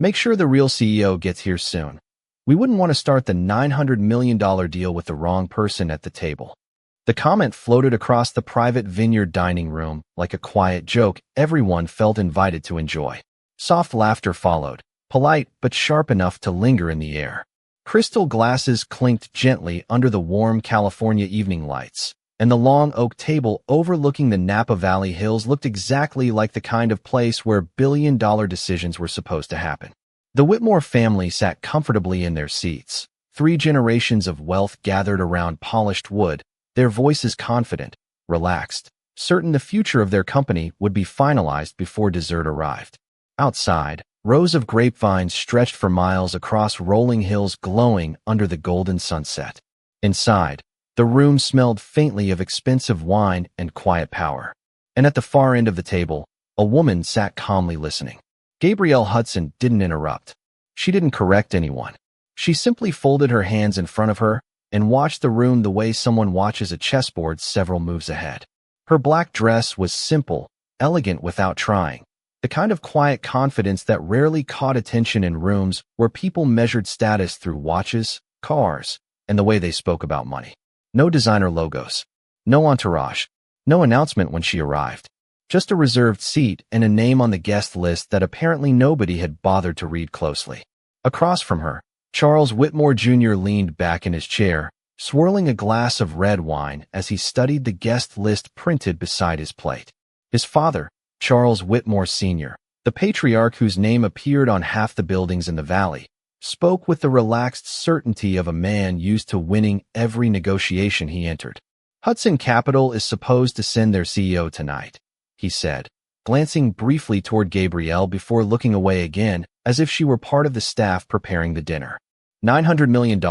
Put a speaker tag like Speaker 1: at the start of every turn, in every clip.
Speaker 1: Make sure the real CEO gets here soon. We wouldn't want to start the $900 million deal with the wrong person at the table. The comment floated across the private vineyard dining room like a quiet joke everyone felt invited to enjoy. Soft laughter followed, polite but sharp enough to linger in the air. Crystal glasses clinked gently under the warm California evening lights, and the long oak table overlooking the Napa Valley hills looked exactly like the kind of place where billion-dollar decisions were supposed to happen. The Whitmore family sat comfortably in their seats. 3 generations of wealth gathered around polished wood, their voices confident, relaxed, certain the future of their company would be finalized before dessert arrived. Outside, rows of grapevines stretched for miles across rolling hills glowing under the golden sunset. Inside, the room smelled faintly of expensive wine and quiet power. And at the far end of the table, a woman sat calmly listening. Gabrielle Hudson didn't interrupt. She didn't correct anyone. She simply folded her hands in front of her and watched the room the way someone watches a chessboard several moves ahead. Her black dress was simple, elegant without trying, the kind of quiet confidence that rarely caught attention in rooms where people measured status through watches, cars, and the way they spoke about money. No designer logos, no entourage, no announcement when she arrived. Just a reserved seat and a name on the guest list that apparently nobody had bothered to read closely. Across from her, Charles Whitmore Jr. leaned back in his chair, swirling a glass of red wine as he studied the guest list printed beside his plate. His father, Charles Whitmore Sr., the patriarch whose name appeared on half the buildings in the valley, spoke with the relaxed certainty of a man used to winning every negotiation he entered. Hudson Capital is supposed to send their CEO tonight, he said, glancing briefly toward Gabrielle before looking away again as if she were part of the staff preparing the dinner. $900 million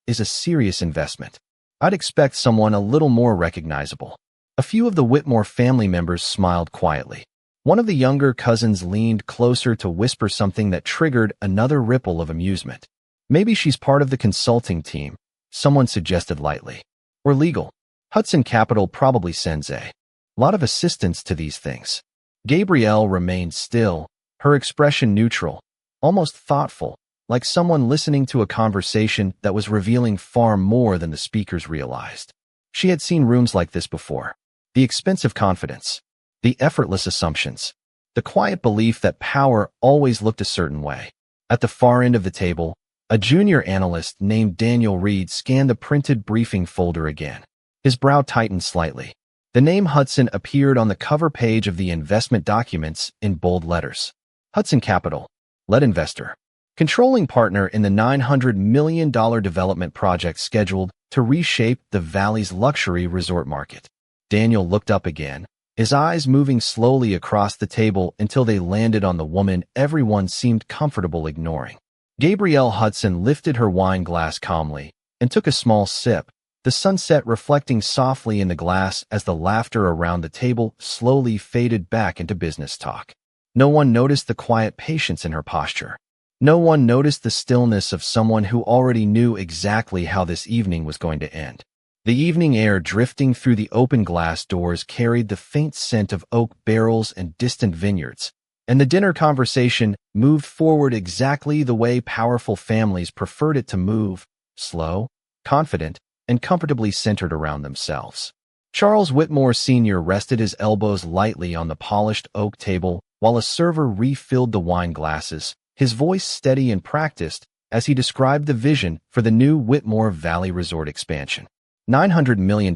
Speaker 1: is a serious investment. I'd expect someone a little more recognizable. A few of the Whitmore family members smiled quietly. One of the younger cousins leaned closer to whisper something that triggered another ripple of amusement. Maybe she's part of the consulting team, someone suggested lightly. Or legal. Hudson Capital probably sends a lot of assistance to these things. Gabrielle remained still, her expression neutral, almost thoughtful, like someone listening to a conversation that was revealing far more than the speakers realized. She had seen rooms like this before. The expensive confidence, the effortless assumptions, the quiet belief that power always looked a certain way. At the far end of the table, a junior analyst named Daniel Reed scanned the printed briefing folder again. His brow tightened slightly. The name Hudson appeared on the cover page of the investment documents in bold letters. Hudson Capital, lead investor, controlling partner in the $900 million development project scheduled to reshape the valley's luxury resort market. Daniel looked up again, his eyes moving slowly across the table until they landed on the woman everyone seemed comfortable ignoring. Gabrielle Hudson lifted her wine glass calmly and took a small sip, the sunset reflecting softly in the glass as the laughter around the table slowly faded back into business talk. No one noticed the quiet patience in her posture. No one noticed the stillness of someone who already knew exactly how this evening was going to end. The evening air drifting through the open glass doors carried the faint scent of oak barrels and distant vineyards, and the dinner conversation moved forward exactly the way powerful families preferred it to move, slow, confident, and comfortably centered around themselves. Charles Whitmore Sr. rested his elbows lightly on the polished oak table while a server refilled the wine glasses, his voice steady and practiced as he described the vision for the new Whitmore Valley Resort expansion. $900 million,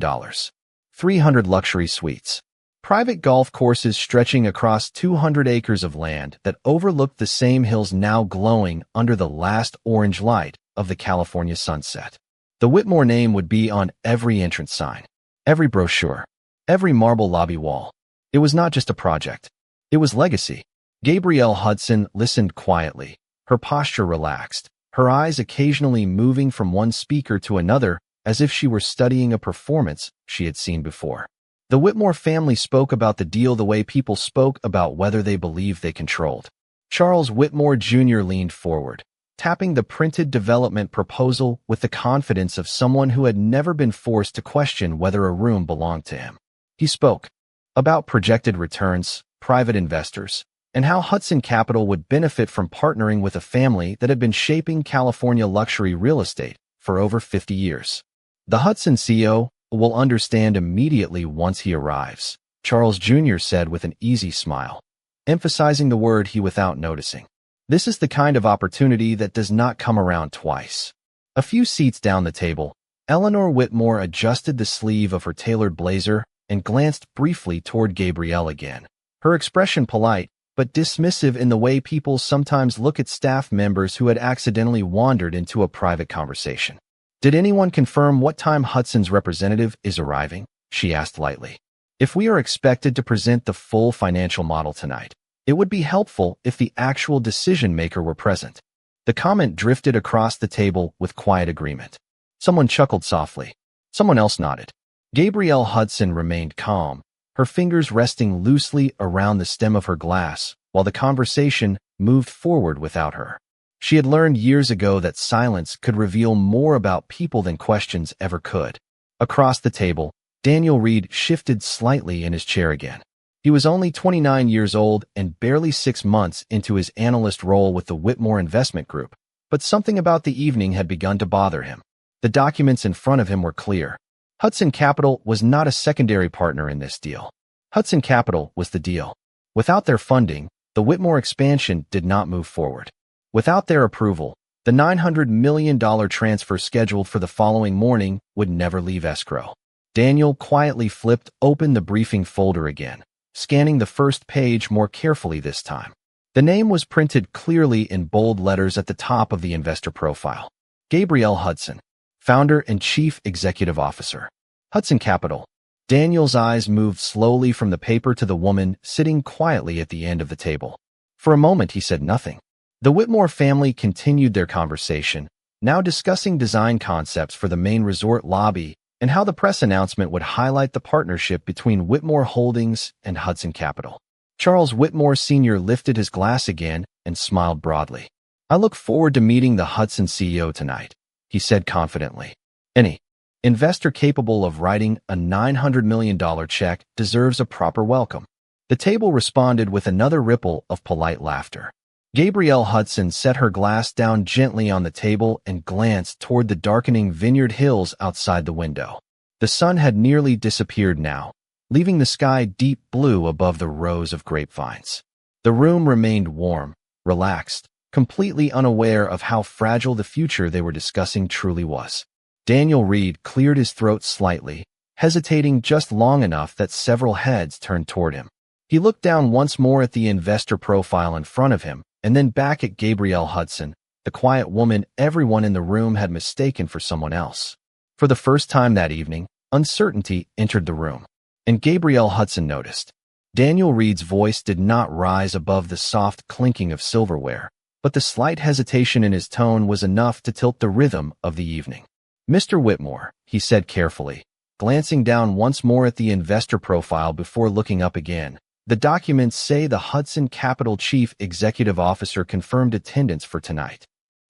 Speaker 1: 300 luxury suites, private golf courses stretching across 200 acres of land that overlooked the same hills now glowing under the last orange light of the California sunset. The Whitmore name would be on every entrance sign, every brochure, every marble lobby wall. It was not just a project. It was legacy. Gabrielle Hudson listened quietly, her posture relaxed, her eyes occasionally moving from one speaker to another as if she were studying a performance she had seen before. The Whitmore family spoke about the deal the way people spoke about whether they believed they controlled. Charles Whitmore Jr. leaned forward, tapping the printed development proposal with the confidence of someone who had never been forced to question whether a room belonged to him. He spoke about projected returns, private investors, and how Hudson Capital would benefit from partnering with a family that had been shaping California luxury real estate for over 50 years. The Hudson CEO will understand immediately once he arrives, Charles Jr. said with an easy smile, emphasizing the word he without noticing. This is the kind of opportunity that does not come around twice. A few seats down the table, Eleanor Whitmore adjusted the sleeve of her tailored blazer and glanced briefly toward Gabrielle again, her expression polite but dismissive in the way people sometimes look at staff members who had accidentally wandered into a private conversation. "Did anyone confirm what time Hudson's representative is arriving?" she asked lightly. "If we are expected to present the full financial model tonight, it would be helpful if the actual decision-maker were present." The comment drifted across the table with quiet agreement. Someone chuckled softly. Someone else nodded. Gabrielle Hudson remained calm, her fingers resting loosely around the stem of her glass, while the conversation moved forward without her. She had learned years ago that silence could reveal more about people than questions ever could. Across the table, Daniel Reed shifted slightly in his chair again. He was only 29 years old and barely 6 months into his analyst role with the Whitmore Investment Group, but something about the evening had begun to bother him. The documents in front of him were clear. Hudson Capital was not a secondary partner in this deal. Hudson Capital was the deal. Without their funding, the Whitmore expansion did not move forward. Without their approval, the $900 million transfer scheduled for the following morning would never leave escrow. Daniel quietly flipped open the briefing folder again, scanning the first page more carefully this time. The name was printed clearly in bold letters at the top of the investor profile. Gabrielle Hudson, Founder and Chief Executive Officer. Hudson Capital. Daniel's eyes moved slowly from the paper to the woman sitting quietly at the end of the table. For a moment he said nothing. The Whitmore family continued their conversation, now discussing design concepts for the main resort lobby and how the press announcement would highlight the partnership between Whitmore Holdings and Hudson Capital. Charles Whitmore Sr. lifted his glass again and smiled broadly. "I look forward to meeting the Hudson CEO tonight," he said confidently. "Any investor capable of writing a $900 million check deserves a proper welcome." The table responded with another ripple of polite laughter. Gabrielle Hudson set her glass down gently on the table and glanced toward the darkening Vineyard Hills outside the window. The sun had nearly disappeared now, leaving the sky deep blue above the rows of grapevines. The room remained warm, relaxed, completely unaware of how fragile the future they were discussing truly was. Daniel Reed cleared his throat slightly, hesitating just long enough that several heads turned toward him. He looked down once more at the investor profile in front of him, and then back at Gabrielle Hudson, the quiet woman everyone in the room had mistaken for someone else. For the first time that evening, uncertainty entered the room, and Gabrielle Hudson noticed. Daniel Reed's voice did not rise above the soft clinking of silverware, but the slight hesitation in his tone was enough to tilt the rhythm of the evening. "Mr. Whitmore," he said carefully, glancing down once more at the investor profile before looking up again, "the documents say the Hudson Capital Chief Executive Officer confirmed attendance for tonight."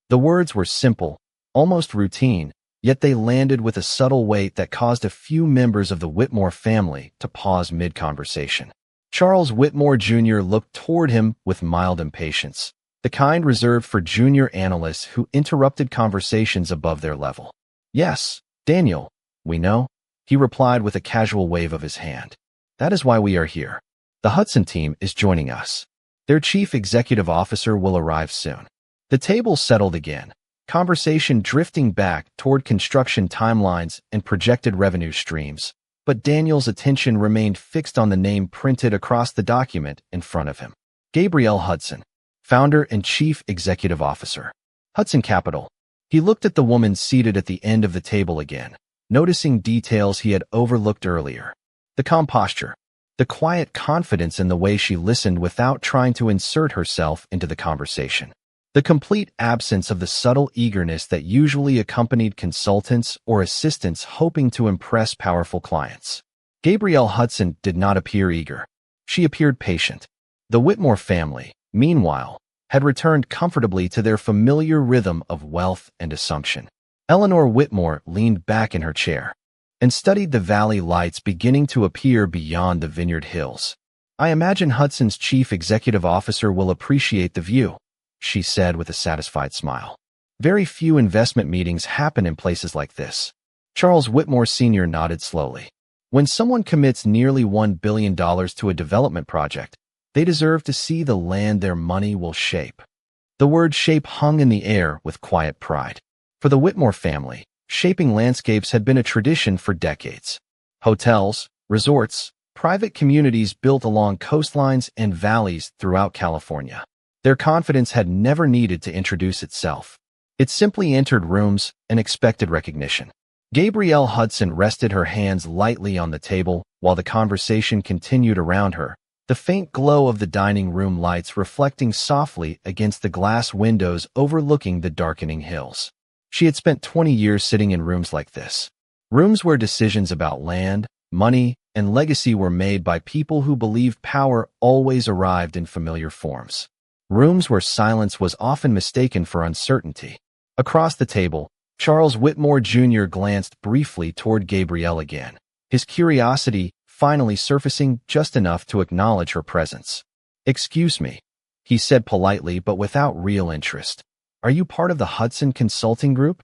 Speaker 1: The words were simple, almost routine, yet they landed with a subtle weight that caused a few members of the Whitmore family to pause mid-conversation. Charles Whitmore Jr. looked toward him with mild impatience, the kind reserved for junior analysts who interrupted conversations above their level. "Yes, Daniel, we know," he replied with a casual wave of his hand. "That is why we are here. The Hudson team is joining us. Their chief executive officer will arrive soon." The table settled again, conversation drifting back toward construction timelines and projected revenue streams, but Daniel's attention remained fixed on the name printed across the document in front of him. Gabrielle Hudson, Founder and Chief Executive Officer. Hudson Capital. He looked at the woman seated at the end of the table again, noticing details he had overlooked earlier. The calm posture, the quiet confidence in the way she listened without trying to insert herself into the conversation. The complete absence of the subtle eagerness that usually accompanied consultants or assistants hoping to impress powerful clients. Gabrielle Hudson did not appear eager. She appeared patient. The Whitmore family, meanwhile, had returned comfortably to their familiar rhythm of wealth and assumption. Eleanor Whitmore leaned back in her chair and studied the valley lights beginning to appear beyond the Vineyard Hills. I imagine Hudson's chief executive officer will appreciate the view, she said with a satisfied smile. Very few investment meetings happen in places like this. Charles Whitmore Sr. nodded slowly. When someone commits nearly $1 billion to a development project, they deserve to see the land their money will shape. The word shape hung in the air with quiet pride. For the Whitmore family, shaping landscapes had been a tradition for decades. Hotels, resorts, private communities built along coastlines and valleys throughout California. Their confidence had never needed to introduce itself. It simply entered rooms and expected recognition. Gabrielle Hudson rested her hands lightly on the table while the conversation continued around her, the faint glow of the dining room lights reflecting softly against the glass windows overlooking the darkening hills. She had spent 20 years sitting in rooms like this. Rooms where decisions about land, money, and legacy were made by people who believed power always arrived in familiar forms. Rooms where silence was often mistaken for uncertainty. Across the table, Charles Whitmore Jr. glanced briefly toward Gabrielle again, his curiosity finally surfacing just enough to acknowledge her presence. "Excuse me," he said politely but without real interest. "Are you part of the Hudson Consulting Group?"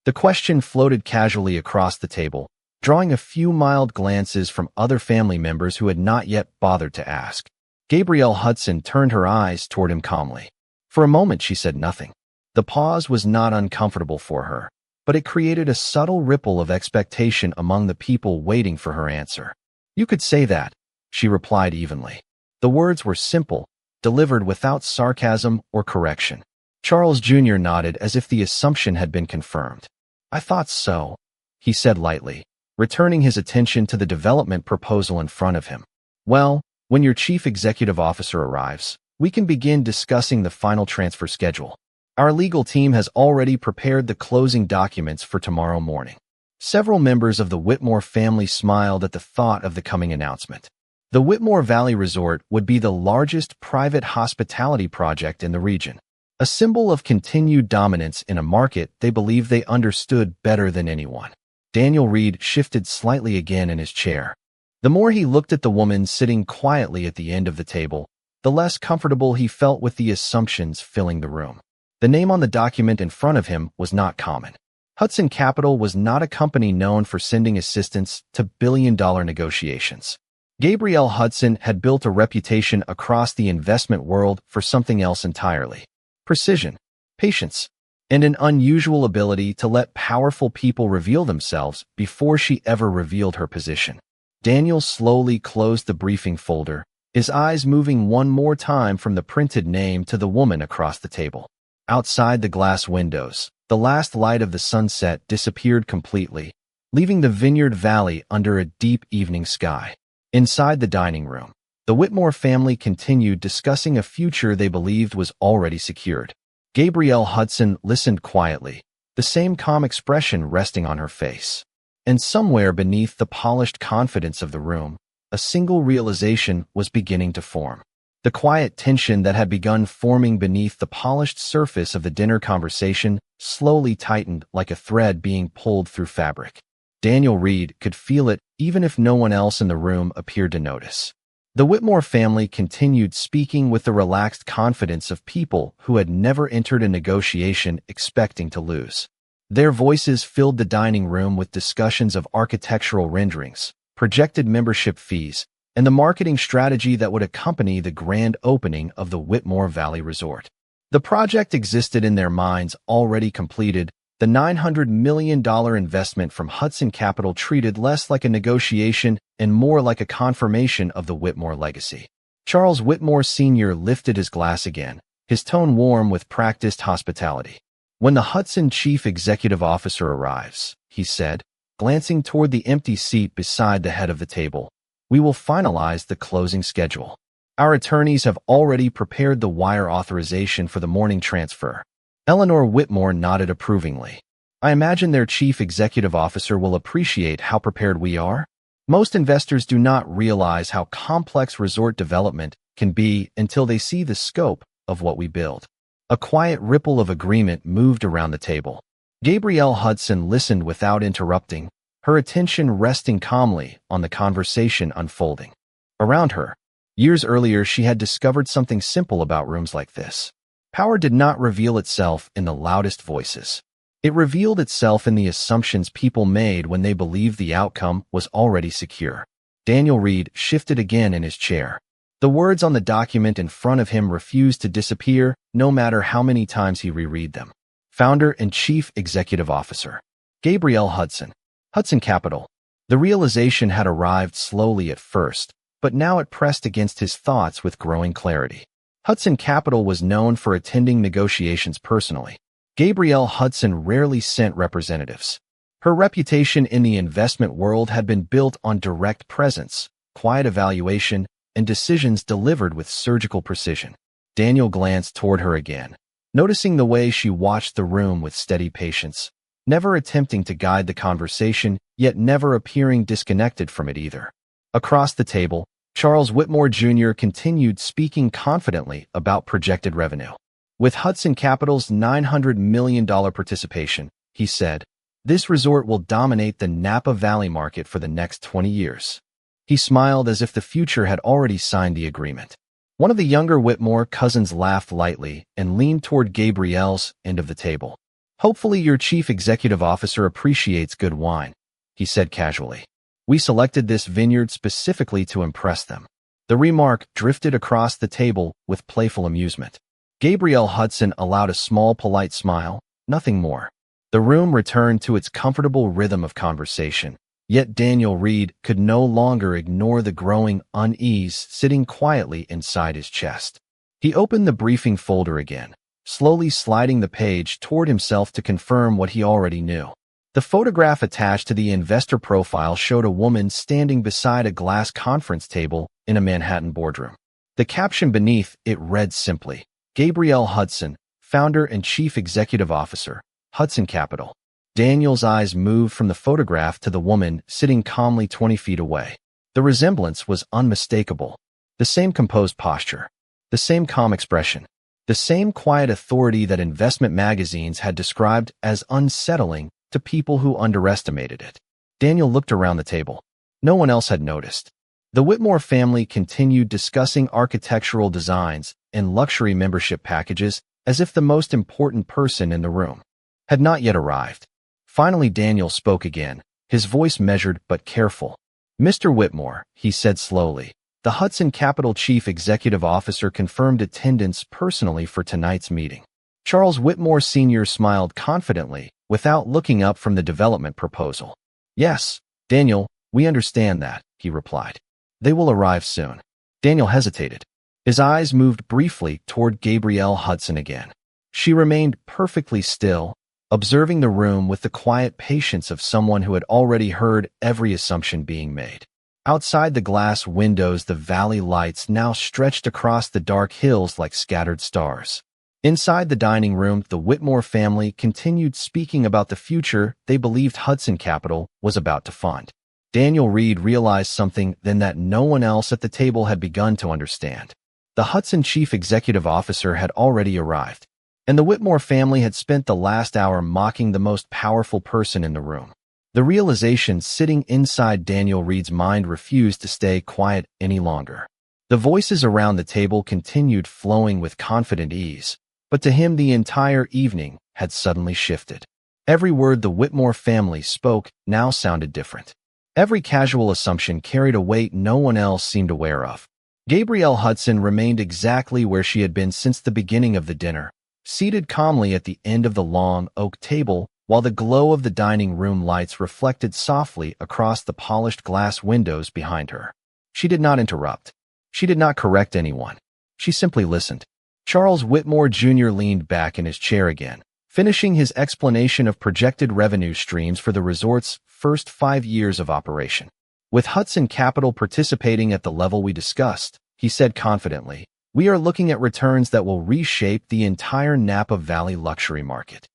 Speaker 1: The question floated casually across the table, drawing a few mild glances from other family members who had not yet bothered to ask. Gabrielle Hudson turned her eyes toward him calmly. For a moment she said nothing. The pause was not uncomfortable for her, but it created a subtle ripple of expectation among the people waiting for her answer. "You could say that," she replied evenly. The words were simple, delivered without sarcasm or correction. Charles Jr. nodded as if the assumption had been confirmed. "I thought so," he said lightly, returning his attention to the development proposal in front of him. "Well, when your chief executive officer arrives, we can begin discussing the final transfer schedule. Our legal team has already prepared the closing documents for tomorrow morning." Several members of the Whitmore family smiled at the thought of the coming announcement. The Whitmore Valley Resort would be the largest private hospitality project in the region, a symbol of continued dominance in a market they believed they understood better than anyone. Daniel Reed shifted slightly again in his chair. The more he looked at the woman sitting quietly at the end of the table, the less comfortable he felt with the assumptions filling the room. The name on the document in front of him was not common. Hudson Capital was not a company known for sending assistants to billion-dollar negotiations. Gabrielle Hudson had built a reputation across the investment world for something else entirely: precision, patience, and an unusual ability to let powerful people reveal themselves before she ever revealed her position. Daniel slowly closed the briefing folder, his eyes moving one more time from the printed name to the woman across the table. Outside the glass windows, the last light of the sunset disappeared completely, leaving the Vineyard Valley under a deep evening sky. Inside the dining room, the Whitmore family continued discussing a future they believed was already secured. Gabrielle Hudson listened quietly, the same calm expression resting on her face. And somewhere beneath the polished confidence of the room, a single realization was beginning to form. The quiet tension that had begun forming beneath the polished surface of the dinner conversation slowly tightened like a thread being pulled through fabric. Daniel Reed could feel it even if no one else in the room appeared to notice. The Whitmore family continued speaking with the relaxed confidence of people who had never entered a negotiation expecting to lose. Their voices filled the dining room with discussions of architectural renderings, projected membership fees, and the marketing strategy that would accompany the grand opening of the Whitmore Valley Resort. The project existed in their minds already completed. The $900 million investment from Hudson Capital treated less like a negotiation and more like a confirmation of the Whitmore legacy. Charles Whitmore Sr. lifted his glass again, his tone warm with practiced hospitality. "When the Hudson chief executive officer arrives," he said, glancing toward the empty seat beside the head of the table, "we will finalize the closing schedule. Our attorneys have already prepared the wire authorization for the morning transfer." Eleanor Whitmore nodded approvingly. "I imagine their chief executive officer will appreciate how prepared we are." Most investors do not realize how complex resort development can be until they see the scope of what we build. A quiet ripple of agreement moved around the table. Gabrielle Hudson listened without interrupting, her attention resting calmly on the conversation unfolding. Around her, Years earlier, she had discovered something simple about rooms like this. Power did not reveal itself in the loudest voices. It revealed itself in the assumptions people made when they believed the outcome was already secure. Daniel Reed shifted again in his chair. The words on the document in front of him refused to disappear, no matter how many times he reread them. Founder and Chief Executive Officer. Gabrielle Hudson. Hudson Capital. The realization had arrived slowly at first, but now it pressed against his thoughts with growing clarity. Hudson Capital was known for attending negotiations personally. Gabrielle Hudson rarely sent representatives. Her reputation in the investment world had been built on direct presence, quiet evaluation, and decisions delivered with surgical precision. Daniel glanced toward her again, noticing the way she watched the room with steady patience, never attempting to guide the conversation, yet never appearing disconnected from it either. Across the table, Charles Whitmore Jr. continued speaking confidently about projected revenue. With Hudson Capital's $900 million participation, he said, this resort will dominate the Napa Valley market for the next 20 years. He smiled as if the future had already signed the agreement. One of the younger Whitmore cousins laughed lightly and leaned toward Gabrielle's end of the table. Hopefully your chief executive officer appreciates good wine, he said casually. We selected this vineyard specifically to impress them. The remark drifted across the table with playful amusement. Gabrielle Hudson allowed a small, polite smile, nothing more. The room returned to its comfortable rhythm of conversation, yet Daniel Reed could no longer ignore the growing unease sitting quietly inside his chest. He opened the briefing folder again, slowly sliding the page toward himself to confirm what he already knew. The photograph attached to the investor profile showed a woman standing beside a glass conference table in a Manhattan boardroom. The caption beneath it read simply, Gabrielle Hudson, Founder and Chief Executive Officer, Hudson Capital. Daniel's eyes moved from the photograph to the woman sitting calmly 20 feet away. The resemblance was unmistakable. The same composed posture, the same calm expression, the same quiet authority that investment magazines had described as unsettling to people who underestimated it. Daniel looked around the table. No one else had noticed. The Whitmore family continued discussing architectural designs and luxury membership packages as if the most important person in the room had not yet arrived. Finally, Daniel spoke again, his voice measured but careful. Mr. Whitmore, he said slowly, the Hudson Capital Chief Executive Officer confirmed attendance personally for tonight's meeting. Charles Whitmore Sr. smiled confidently without looking up from the development proposal. Yes, Daniel, we understand that, he replied. They will arrive soon. Daniel hesitated. His eyes moved briefly toward Gabrielle Hudson again. She remained perfectly still, observing the room with the quiet patience of someone who had already heard every assumption being made. Outside the glass windows, the valley lights now stretched across the dark hills like scattered stars. Inside the dining room, the Whitmore family continued speaking about the future they believed Hudson Capital was about to fund. Daniel Reed realized something then that no one else at the table had begun to understand. The Hudson Chief Executive Officer had already arrived, and the Whitmore family had spent the last hour mocking the most powerful person in the room. The realization sitting inside Daniel Reed's mind refused to stay quiet any longer. The voices around the table continued flowing with confident ease, but to him the entire evening had suddenly shifted. Every word the Whitmore family spoke now sounded different. Every casual assumption carried a weight no one else seemed aware of. Gabrielle Hudson remained exactly where she had been since the beginning of the dinner, seated calmly at the end of the long oak table, while the glow of the dining room lights reflected softly across the polished glass windows behind her. She did not interrupt. She did not correct anyone. She simply listened. Charles Whitmore Jr. leaned back in his chair again, finishing his explanation of projected revenue streams for the resort's first 5 years of operation. With Hudson Capital participating at the level we discussed, he said confidently, we are looking at returns that will reshape the entire Napa Valley luxury market.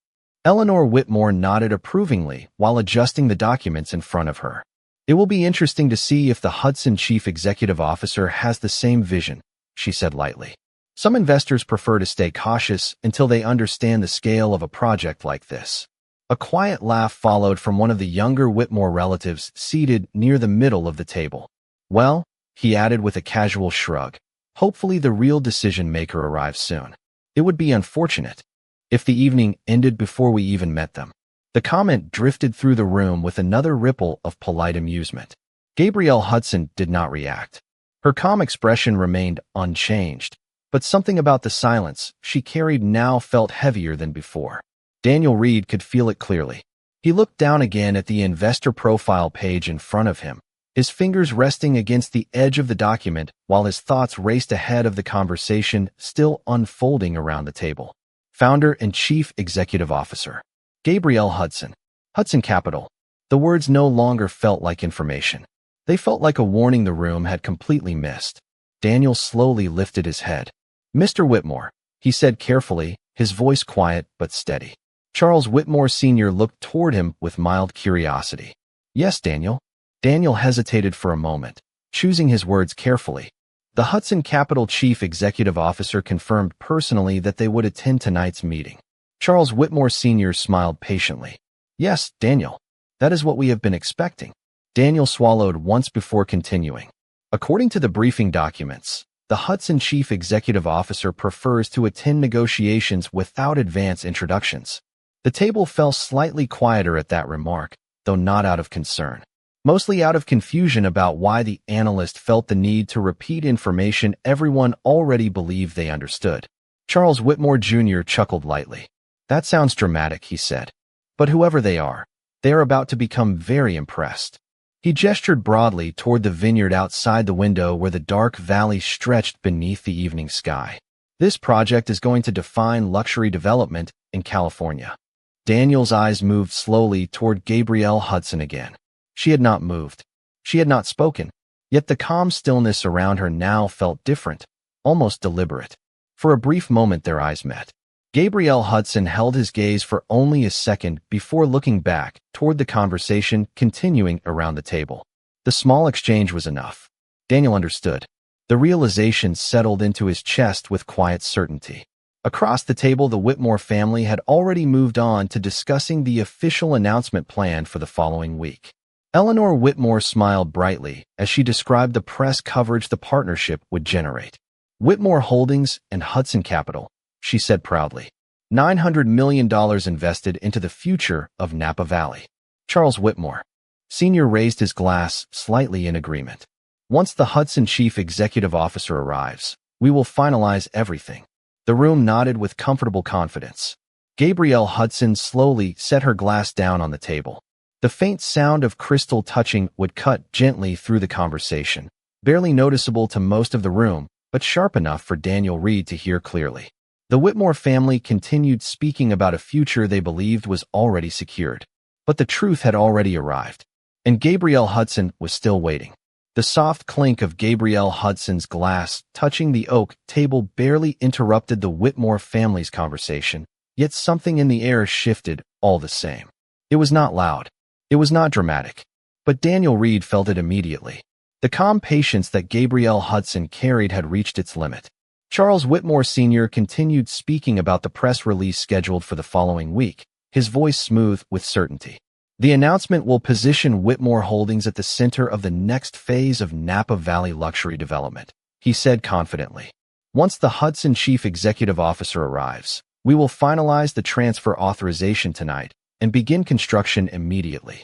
Speaker 1: Eleanor Whitmore nodded approvingly while adjusting the documents in front of her. It will be interesting to see if the Hudson Chief Executive Officer has the same vision, she said lightly. Some investors prefer to stay cautious until they understand the scale of a project like this. A quiet laugh followed from one of the younger Whitmore relatives seated near the middle of the table. Well, he added with a casual shrug. Hopefully the real decision-maker arrives soon. It would be unfortunate if the evening ended before we even met them. The comment drifted through the room with another ripple of polite amusement. Gabrielle Hudson did not react. Her calm expression remained unchanged, but something about the silence she carried now felt heavier than before. Daniel Reed could feel it clearly. He looked down again at the investor profile page in front of him, his fingers resting against the edge of the document while his thoughts raced ahead of the conversation still unfolding around the table. Founder and Chief Executive Officer. Gabrielle Hudson. Hudson Capital. The words no longer felt like information. They felt like a warning the room had completely missed. Daniel slowly lifted his head. Mr. Whitmore, he said carefully, his voice quiet but steady. Charles Whitmore Sr. looked toward him with mild curiosity. Yes, Daniel. Daniel hesitated for a moment, choosing his words carefully. The Hudson Capital Chief Executive Officer confirmed personally that they would attend tonight's meeting. Charles Whitmore Sr. smiled patiently. Yes, Daniel. That is what we have been expecting. Daniel swallowed once before continuing. According to the briefing documents, the Hudson Chief Executive Officer prefers to attend negotiations without advance introductions. The table fell slightly quieter at that remark, though not out of concern. Mostly out of confusion about why the analyst felt the need to repeat information everyone already believed they understood. Charles Whitmore Jr. chuckled lightly. That sounds dramatic, he said. But whoever they are about to become very impressed. He gestured broadly toward the vineyard outside the window where the dark valley stretched beneath the evening sky. This project is going to define luxury development in California. Daniel's eyes moved slowly toward Gabrielle Hudson again. She had not moved. She had not spoken. Yet the calm stillness around her now felt different, almost deliberate. For a brief moment their eyes met. Gabrielle Hudson held his gaze for only a second before looking back toward the conversation continuing around the table. The small exchange was enough. Daniel understood. The realization settled into his chest with quiet certainty. Across the table, the Whitmore family had already moved on to discussing the official announcement plan for the following week. Eleanor Whitmore smiled brightly as she described the press coverage the partnership would generate. Whitmore Holdings and Hudson Capital, she said proudly. $900 million invested into the future of Napa Valley. Charles Whitmore Sr. raised his glass slightly in agreement. Once the Hudson Chief Executive Officer arrives, we will finalize everything. The room nodded with comfortable confidence. Gabrielle Hudson slowly set her glass down on the table. The faint sound of crystal touching would cut gently through the conversation, barely noticeable to most of the room, but sharp enough for Daniel Reed to hear clearly. The Whitmore family continued speaking about a future they believed was already secured. But the truth had already arrived, and Gabrielle Hudson was still waiting. The soft clink of Gabrielle Hudson's glass touching the oak table barely interrupted the Whitmore family's conversation, yet something in the air shifted all the same. It was not loud. It was not dramatic. But Daniel Reed felt it immediately. The calm patience that Gabrielle Hudson carried had reached its limit. Charles Whitmore Sr. continued speaking about the press release scheduled for the following week, his voice smooth with certainty. The announcement will position Whitmore Holdings at the center of the next phase of Napa Valley luxury development, he said confidently. Once the Hudson Chief Executive Officer arrives, we will finalize the transfer authorization tonight and begin construction immediately.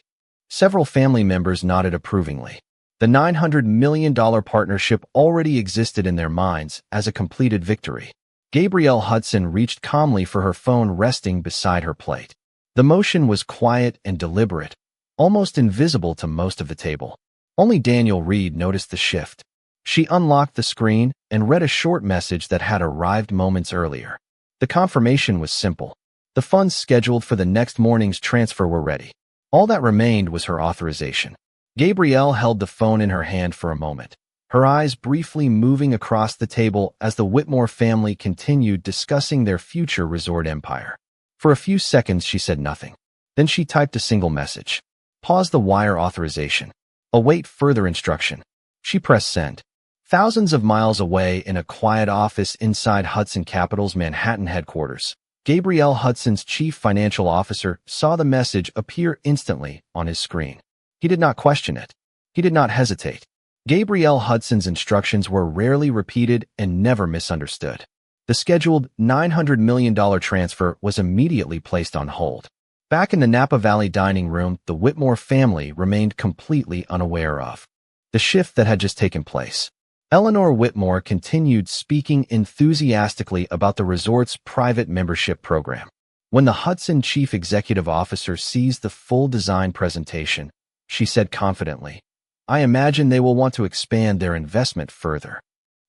Speaker 1: Several family members nodded approvingly. The $900 million partnership already existed in their minds as a completed victory. Gabrielle Hudson reached calmly for her phone resting beside her plate. The motion was quiet and deliberate, almost invisible to most of the table. Only Daniel Reed noticed the shift. She unlocked the screen and read a short message that had arrived moments earlier. The confirmation was simple. The funds scheduled for the next morning's transfer were ready. All that remained was her authorization. Gabrielle held the phone in her hand for a moment, her eyes briefly moving across the table as the Whitmore family continued discussing their future resort empire. For a few seconds, she said nothing. Then she typed a single message. Pause the wire authorization. Await further instruction. She pressed send. Thousands of miles away in a quiet office inside Hudson Capital's Manhattan headquarters, Gabrielle Hudson's chief financial officer saw the message appear instantly on his screen. He did not question it. He did not hesitate. Gabrielle Hudson's instructions were rarely repeated and never misunderstood. The scheduled $900 million transfer was immediately placed on hold. Back in the Napa Valley dining room, the Whitmore family remained completely unaware of the shift that had just taken place. Eleanor Whitmore continued speaking enthusiastically about the resort's private membership program. When the Hudson chief executive officer sees the full design presentation, she said confidently, "I imagine they will want to expand their investment further."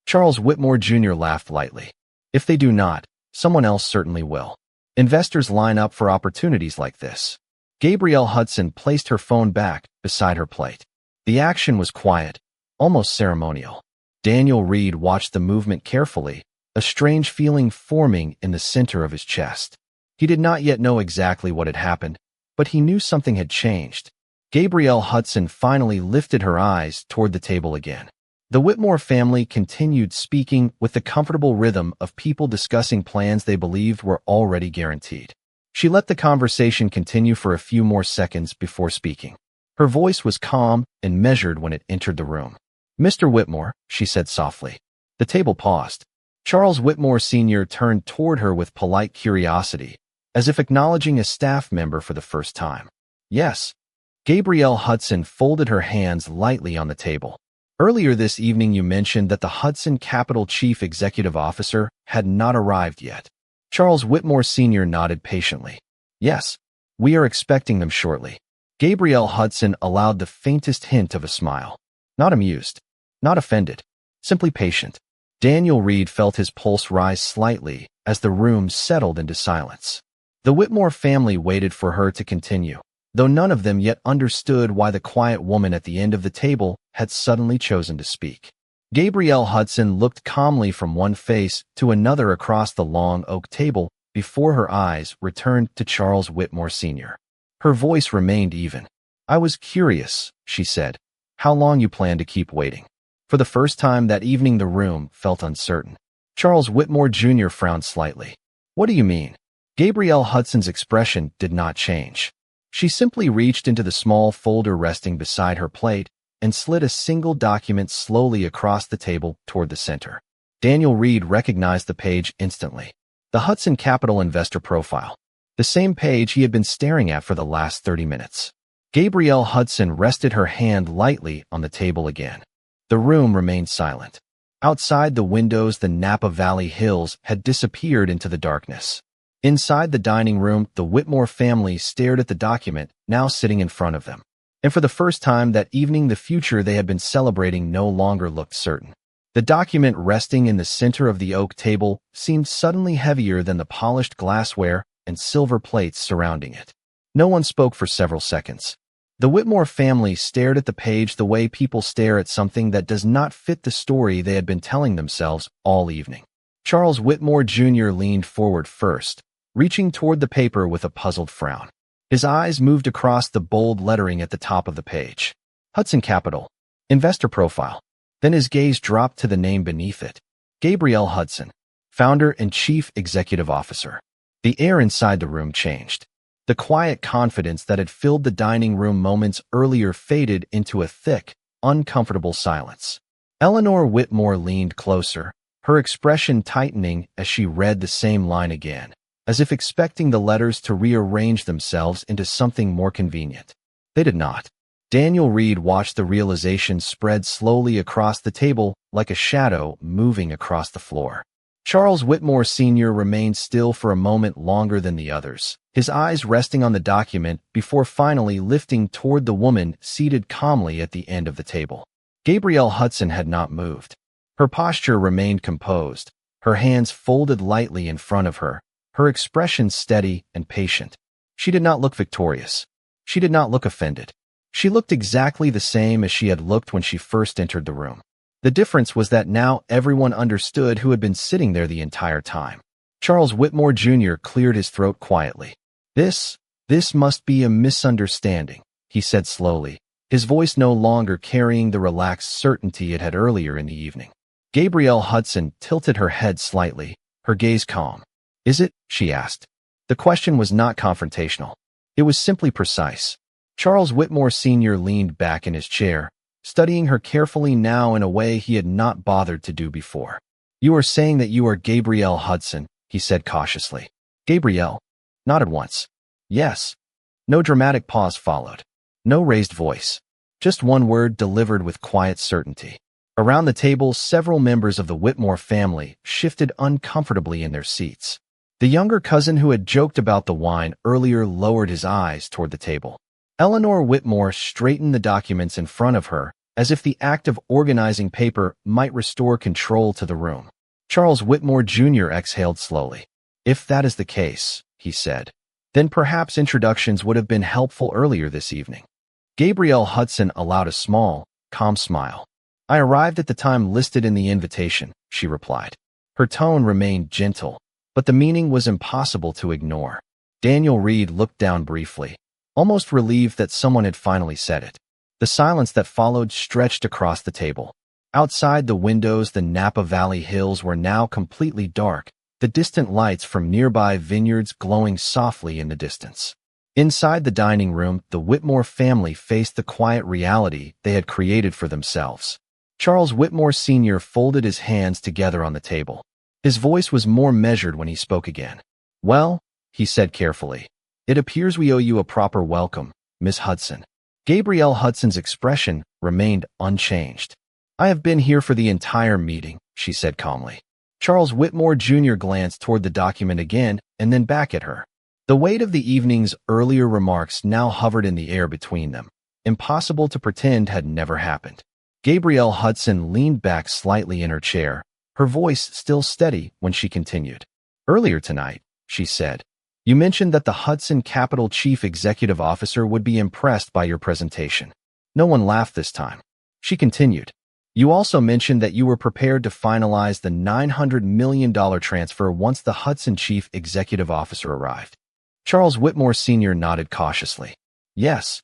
Speaker 1: Charles Whitmore Jr. laughed lightly. "If they do not, someone else certainly will. Investors line up for opportunities like this." Gabrielle Hudson placed her phone back beside her plate. The action was quiet, almost ceremonial. Daniel Reed watched the movement carefully, a strange feeling forming in the center of his chest. He did not yet know exactly what had happened, but he knew something had changed. Gabrielle Hudson finally lifted her eyes toward the table again. The Whitmore family continued speaking with the comfortable rhythm of people discussing plans they believed were already guaranteed. She let the conversation continue for a few more seconds before speaking. Her voice was calm and measured when it entered the room. "Mr. Whitmore," she said softly. The table paused. Charles Whitmore Sr. turned toward her with polite curiosity, as if acknowledging a staff member for the first time. "Yes." Gabrielle Hudson folded her hands lightly on the table. "Earlier this evening you mentioned that the Hudson Capital Chief Executive Officer had not arrived yet." Charles Whitmore Sr. nodded patiently. "Yes, we are expecting them shortly." Gabrielle Hudson allowed the faintest hint of a smile. Not amused, not offended, simply patient. Daniel Reed felt his pulse rise slightly as the room settled into silence. The Whitmore family waited for her to continue, though none of them yet understood why the quiet woman at the end of the table had suddenly chosen to speak. Gabrielle Hudson looked calmly from one face to another across the long oak table before her eyes returned to Charles Whitmore Sr. Her voice remained even. "I was curious," she said, "how long you plan to keep waiting." For the first time that evening the room felt uncertain. Charles Whitmore Jr. frowned slightly. "What do you mean?" Gabrielle Hudson's expression did not change. She simply reached into the small folder resting beside her plate and slid a single document slowly across the table toward the center. Daniel Reed recognized the page instantly. The Hudson Capital Investor Profile. The same page he had been staring at for the last 30 minutes. Gabrielle Hudson rested her hand lightly on the table again. The room remained silent. Outside the windows, the Napa Valley hills had disappeared into the darkness. Inside the dining room, the Whitmore family stared at the document, now sitting in front of them. And for the first time that evening, the future they had been celebrating no longer looked certain. The document resting in the center of the oak table seemed suddenly heavier than the polished glassware and silver plates surrounding it. No one spoke for several seconds. The Whitmore family stared at the page the way people stare at something that does not fit the story they had been telling themselves all evening. Charles Whitmore Jr. leaned forward first, reaching toward the paper with a puzzled frown. His eyes moved across the bold lettering at the top of the page. Hudson Capital. Investor Profile. Then his gaze dropped to the name beneath it. Gabrielle Hudson, Founder and Chief Executive Officer. The air inside the room changed. The quiet confidence that had filled the dining room moments earlier faded into a thick, uncomfortable silence. Eleanor Whitmore leaned closer, her expression tightening as she read the same line again, as if expecting the letters to rearrange themselves into something more convenient. They did not. Daniel Reed watched the realization spread slowly across the table like a shadow moving across the floor. Charles Whitmore Sr. remained still for a moment longer than the others, his eyes resting on the document before finally lifting toward the woman seated calmly at the end of the table. Gabrielle Hudson had not moved. Her posture remained composed, her hands folded lightly in front of her, her expression steady and patient. She did not look victorious. She did not look offended. She looked exactly the same as she had looked when she first entered the room. The difference was that now everyone understood who had been sitting there the entire time. Charles Whitmore Jr. cleared his throat quietly. This must be a misunderstanding," he said slowly, his voice no longer carrying the relaxed certainty it had earlier in the evening. Gabrielle Hudson tilted her head slightly, her gaze calm. "Is it?" she asked. The question was not confrontational. It was simply precise. Charles Whitmore Sr. leaned back in his chair, studying her carefully now in a way he had not bothered to do before. "You are saying that you are Gabrielle Hudson," he said cautiously. Gabrielle nodded once. "Yes." No dramatic pause followed. No raised voice. Just one word delivered with quiet certainty. Around the table, several members of the Whitmore family shifted uncomfortably in their seats. The younger cousin who had joked about the wine earlier lowered his eyes toward the table. Eleanor Whitmore straightened the documents in front of her, as if the act of organizing paper might restore control to the room. Charles Whitmore Jr. exhaled slowly. "If that is the case," he said, "then perhaps introductions would have been helpful earlier this evening." Gabrielle Hudson allowed a small, calm smile. "I arrived at the time listed in the invitation," she replied. Her tone remained gentle, but the meaning was impossible to ignore. Daniel Reed looked down briefly, almost relieved that someone had finally said it. The silence that followed stretched across the table. Outside the windows, the Napa Valley hills were now completely dark, the distant lights from nearby vineyards glowing softly in the distance. Inside the dining room, the Whitmore family faced the quiet reality they had created for themselves. Charles Whitmore Sr. folded his hands together on the table. His voice was more measured when he spoke again. "Well," he said carefully, "it appears we owe you a proper welcome, Miss Hudson." Gabrielle Hudson's expression remained unchanged. "I have been here for the entire meeting," she said calmly. Charles Whitmore Jr. glanced toward the document again and then back at her. The weight of the evening's earlier remarks now hovered in the air between them. Impossible to pretend had never happened. Gabrielle Hudson leaned back slightly in her chair, her voice still steady when she continued. "Earlier tonight," she said, "you mentioned that the Hudson Capital Chief Executive Officer would be impressed by your presentation." No one laughed this time. She continued, "You also mentioned that you were prepared to finalize the $900 million transfer once the Hudson Chief Executive Officer arrived." Charles Whitmore Sr. nodded cautiously. "Yes."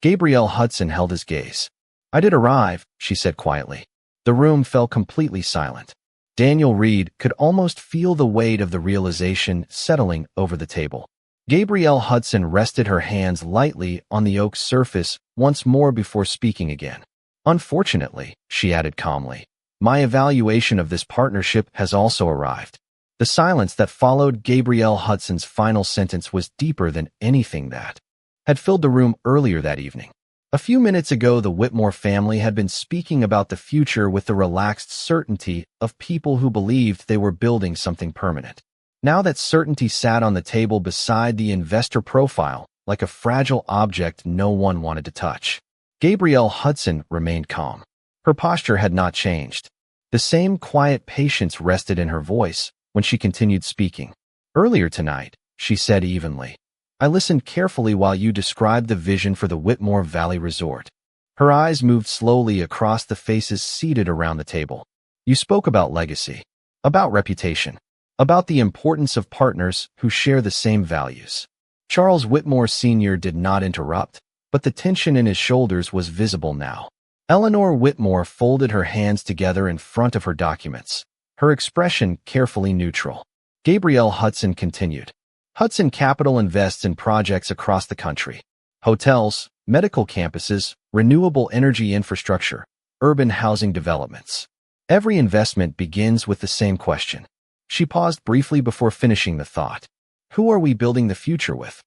Speaker 1: Gabrielle Hudson held his gaze. "I did arrive," she said quietly. The room fell completely silent. Daniel Reed could almost feel the weight of the realization settling over the table. Gabrielle Hudson rested her hands lightly on the oak surface once more before speaking again. "Unfortunately," she added calmly, "my evaluation of this partnership has also arrived." The silence that followed Gabrielle Hudson's final sentence was deeper than anything that had filled the room earlier that evening. A few minutes ago, the Whitmore family had been speaking about the future with the relaxed certainty of people who believed they were building something permanent. Now that certainty sat on the table beside the investor profile, like a fragile object no one wanted to touch. Gabrielle Hudson remained calm. Her posture had not changed. The same quiet patience rested in her voice when she continued speaking. "Earlier tonight," she said evenly, "I listened carefully while you described the vision for the Whitmore Valley Resort." Her eyes moved slowly across the faces seated around the table. "You spoke about legacy, about reputation, about the importance of partners who share the same values." Charles Whitmore Sr. did not interrupt, but the tension in his shoulders was visible now. Eleanor Whitmore folded her hands together in front of her documents, her expression carefully neutral. Gabrielle Hudson continued, "Hudson Capital invests in projects across the country. Hotels, medical campuses, renewable energy infrastructure, urban housing developments. Every investment begins with the same question." She paused briefly before finishing the thought. "Who are we building the future with?"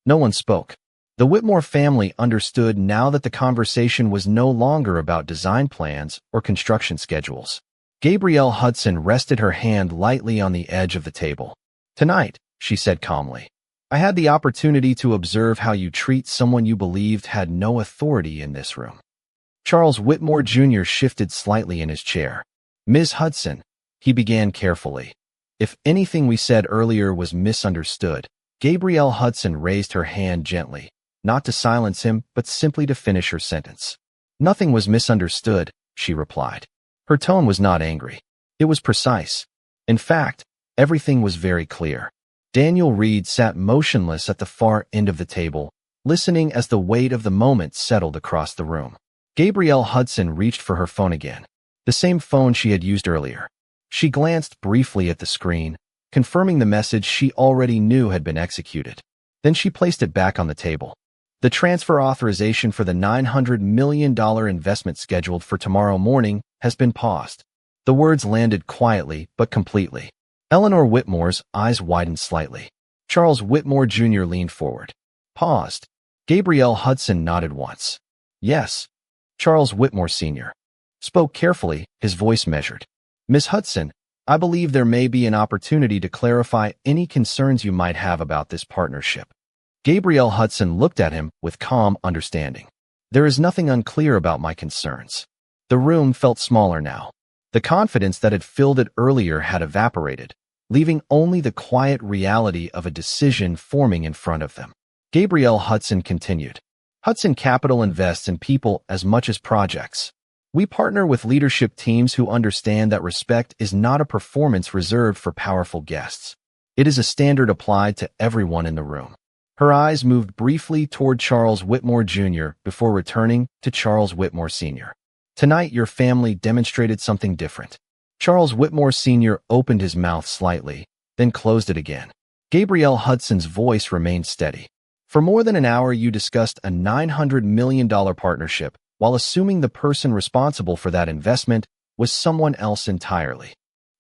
Speaker 1: No one spoke. The Whitmore family understood now that the conversation was no longer about design plans or construction schedules. Gabrielle Hudson rested her hand lightly on the edge of the table. "Tonight," she said calmly, "I had the opportunity to observe how you treat someone you believed had no authority in this room." Charles Whitmore Jr. shifted slightly in his chair. "Ms. Hudson," he began carefully, "if anything we said earlier was misunderstood." Gabrielle Hudson raised her hand gently, not to silence him, but simply to finish her sentence. "Nothing was misunderstood," she replied. Her tone was not angry. It was precise. In fact, everything was very clear. Daniel Reed sat motionless at the far end of the table, listening as the weight of the moment settled across the room. Gabrielle Hudson reached for her phone again, the same phone she had used earlier. She glanced briefly at the screen, confirming the message she already knew had been executed. Then she placed it back on the table. The transfer authorization for the $900 million investment scheduled for tomorrow morning has been paused. The words landed quietly but completely. Eleanor Whitmore's eyes widened slightly. Charles Whitmore Jr. leaned forward. Paused. Gabrielle Hudson nodded once. Yes. Charles Whitmore Sr. spoke carefully, his voice measured. Miss Hudson, I believe there may be an opportunity to clarify any concerns you might have about this partnership. Gabrielle Hudson looked at him with calm understanding. There is nothing unclear about my concerns. The room felt smaller now. The confidence that had filled it earlier had evaporated, leaving only the quiet reality of a decision forming in front of them. Gabrielle Hudson continued. Hudson Capital invests in people as much as projects. We partner with leadership teams who understand that respect is not a performance reserved for powerful guests. It is a standard applied to everyone in the room. Her eyes moved briefly toward Charles Whitmore Jr. before returning to Charles Whitmore Sr. Tonight, your family demonstrated something different. Charles Whitmore Sr. opened his mouth slightly, then closed it again. Gabrielle Hudson's voice remained steady. For more than an hour, you discussed a $900 million partnership, while assuming the person responsible for that investment was someone else entirely.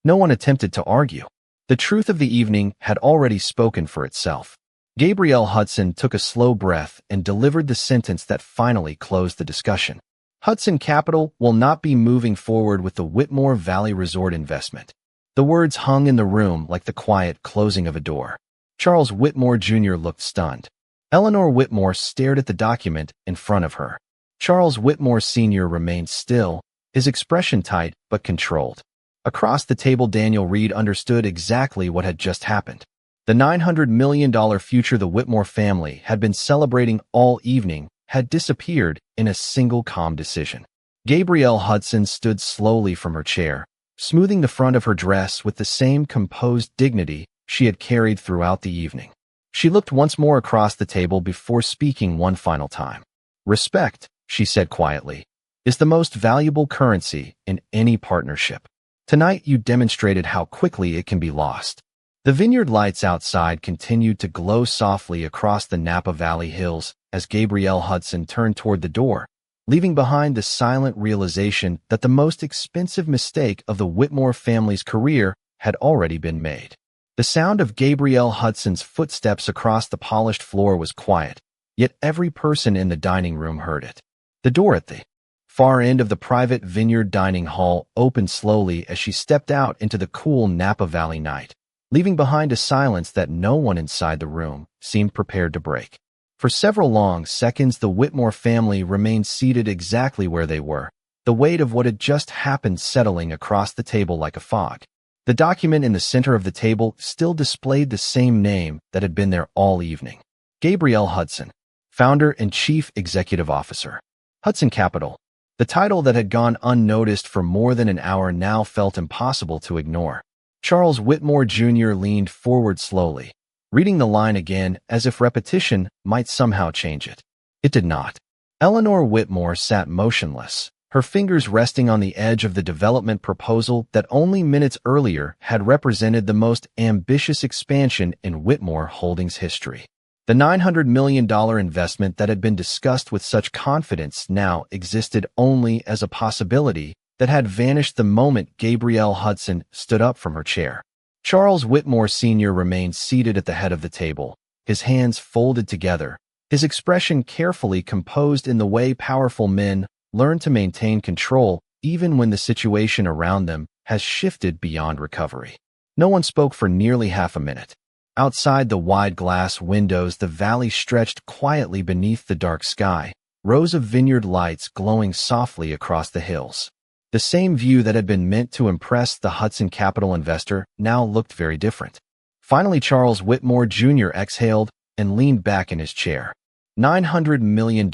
Speaker 1: No one attempted to argue. The truth of the evening had already spoken for itself. Gabrielle Hudson took a slow breath and delivered the sentence that finally closed the discussion. Hudson Capital will not be moving forward with the Whitmore Valley Resort investment. The words hung in the room like the quiet closing of a door. Charles Whitmore Jr. looked stunned. Eleanor Whitmore stared at the document in front of her. Charles Whitmore Sr. remained still, his expression tight but controlled. Across the table, Daniel Reed understood exactly what had just happened. The $900 million future the Whitmore family had been celebrating all evening had disappeared in a single calm decision. Gabrielle Hudson stood slowly from her chair, smoothing the front of her dress with the same composed dignity she had carried throughout the evening. She looked once more across the table before speaking one final time. Respect, she said quietly, is the most valuable currency in any partnership. Tonight you demonstrated how quickly it can be lost. The vineyard lights outside continued to glow softly across the Napa Valley hills as Gabrielle Hudson turned toward the door, leaving behind the silent realization that the most expensive mistake of the Whitmore family's career had already been made. The sound of Gabrielle Hudson's footsteps across the polished floor was quiet, yet every person in the dining room heard it. The door at the far end of the private vineyard dining hall opened slowly as she stepped out into the cool Napa Valley night, leaving behind a silence that no one inside the room seemed prepared to break. For several long seconds, the Whitmore family remained seated exactly where they were, the weight of what had just happened settling across the table like a fog. The document in the center of the table still displayed the same name that had been there all evening. Gabrielle Hudson, founder and chief executive officer. Hudson Capital. The title that had gone unnoticed for more than an hour now felt impossible to ignore. Charles Whitmore Jr. leaned forward slowly, reading the line again as if repetition might somehow change it. It did not. Eleanor Whitmore sat motionless, her fingers resting on the edge of the development proposal that only minutes earlier had represented the most ambitious expansion in Whitmore Holdings history. The $900 million investment that had been discussed with such confidence now existed only as a possibility that had vanished the moment Gabrielle Hudson stood up from her chair. Charles Whitmore Sr. remained seated at the head of the table, his hands folded together, his expression carefully composed in the way powerful men learn to maintain control even when the situation around them has shifted beyond recovery. No one spoke for nearly half a minute. Outside the wide glass windows, the valley stretched quietly beneath the dark sky, rows of vineyard lights glowing softly across the hills. The same view that had been meant to impress the Hudson Capital investor now looked very different. Finally, Charles Whitmore Jr. exhaled and leaned back in his chair. $900 million,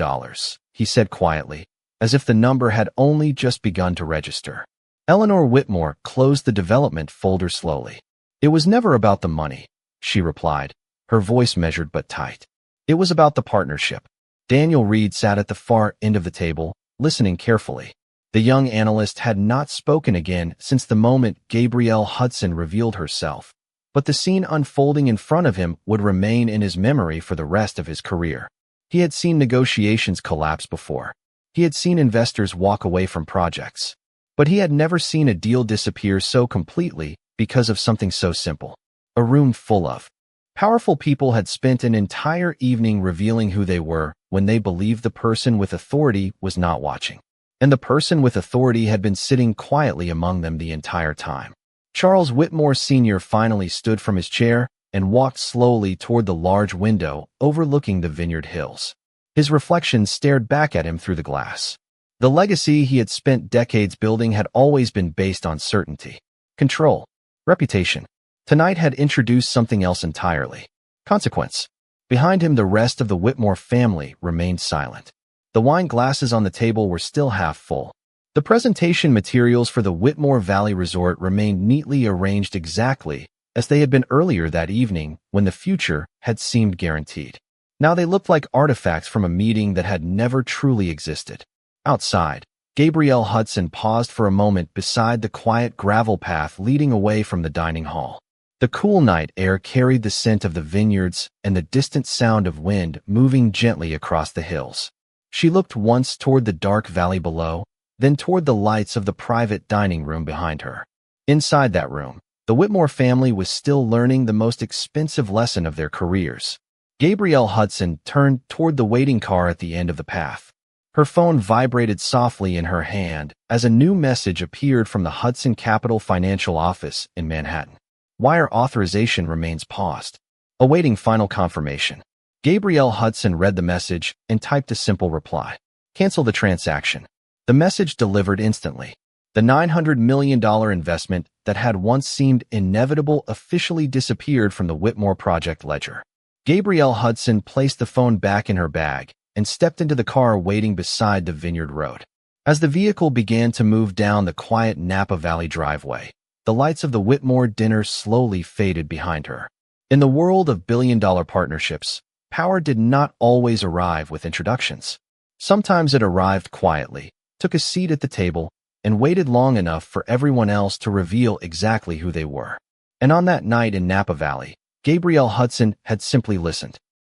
Speaker 1: he said quietly, as if the number had only just begun to register. Eleanor Whitmore closed the development folder slowly. It was never about the money, she replied, her voice measured but tight. It was about the partnership. Daniel Reed sat at the far end of the table, listening carefully. The young analyst had not spoken again since the moment Gabrielle Hudson revealed herself, but the scene unfolding in front of him would remain in his memory for the rest of his career. He had seen negotiations collapse before. He had seen investors walk away from projects. But he had never seen a deal disappear so completely because of something so simple. A room full of powerful people had spent an entire evening revealing who they were when they believed the person with authority was not watching. And the person with authority had been sitting quietly among them the entire time. Charles Whitmore Sr. finally stood from his chair and walked slowly toward the large window overlooking the Vineyard Hills. His reflection stared back at him through the glass. The legacy he had spent decades building had always been based on certainty, control, reputation. Tonight had introduced something else entirely. Consequence. Behind him, the rest of the Whitmore family remained silent. The wine glasses on the table were still half full. The presentation materials for the Whitmore Valley Resort remained neatly arranged exactly as they had been earlier that evening when the future had seemed guaranteed. Now they looked like artifacts from a meeting that had never truly existed. Outside, Gabrielle Hudson paused for a moment beside the quiet gravel path leading away from the dining hall. The cool night air carried the scent of the vineyards and the distant sound of wind moving gently across the hills. She looked once toward the dark valley below, then toward the lights of the private dining room behind her. Inside that room, the Whitmore family was still learning the most expensive lesson of their careers. Gabrielle Hudson turned toward the waiting car at the end of the path. Her phone vibrated softly in her hand as a new message appeared from the Hudson Capital Financial Office in Manhattan. Wire authorization remains paused, awaiting final confirmation. Gabrielle Hudson read the message and typed a simple reply. Cancel the transaction. The message delivered instantly. The $900 million investment that had once seemed inevitable officially disappeared from the Whitmore project ledger. Gabrielle Hudson placed the phone back in her bag and stepped into the car waiting beside the Vineyard Road. As the vehicle began to move down the quiet Napa Valley driveway, the lights of the Whitmore dinner slowly faded behind her. In the world of billion-dollar partnerships, power did not always arrive with introductions. Sometimes it arrived quietly, took a seat at the table, and waited long enough for everyone else to reveal exactly who they were. And on that night in Napa Valley, Gabrielle Hudson had simply listened.